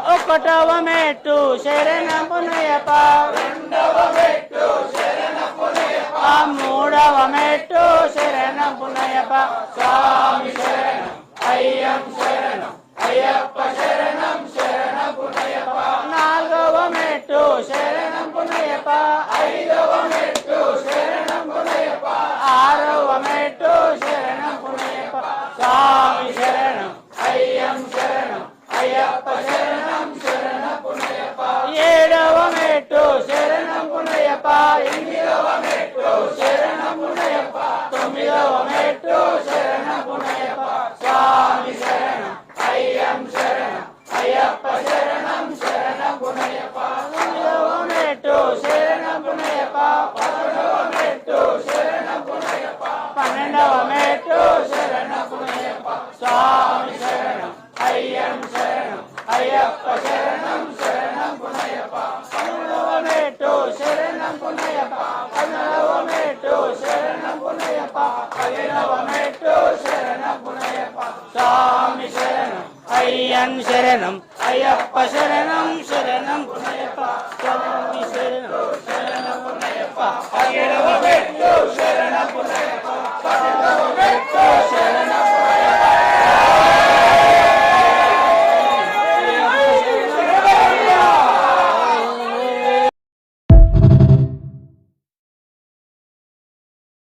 ఒకటవ మెట్టు శరణమునయ్యప్ప మూడవ మెట్టు శరణమునయ్యప్ప స్వామి శరణం అయ్యం శరణం అయ్యప్ప శరణం శరణమునయ్యప్ప నాలుగవ మెట్టు శరణమునయ్యప్ప ఐదవ మెట్టు శరణమునయ్యప్ప ఆరవ మెట్టు శరణమునయ్యప్ప స్వామి శరణం అయ్యం శరణం అయ్యప్ప శరణం శరణమునయ్యప్ప ఏడవ మెట్టు శరణమునయ్యప్ప ఎనిమిదవ మెట్టు శరణమునయ్యప్ప తొమ్మిదవ మెట్టు శరణమునయ్యప్ప స్వామి శరణం అయ్యం శరణం అయ్యప్ప శరణం శరణమునయ్యప్ప తొమ్మిదవ మెట్టు శరణమునయ్యప్ప పదకొండవ మెట్టు శరణమునయ్యప్ప పన్నెండవ మెట్టు శరణమునయ్యప్ప స్వామి శరణం అయ్యం శరణం అయ్యప్ప శరణం శరణమునయ్యప్ప పదమూడవ మెట్టు శరణమునయ్యప్ప పద్నాలుగవ మెట్టు శరణమునయ్యప్ప పదిహేనవ మెట్టు శరణమునయ్యప్ప స్వామి శరణం అయ్యన్ శరణం అయ్యప్ప శరణం శరణమునయ్యప్ప స్వామి శరణం శరణమునయ్యప్ప పదిహేడవ మెట్టు శరణమునయ్యప్ప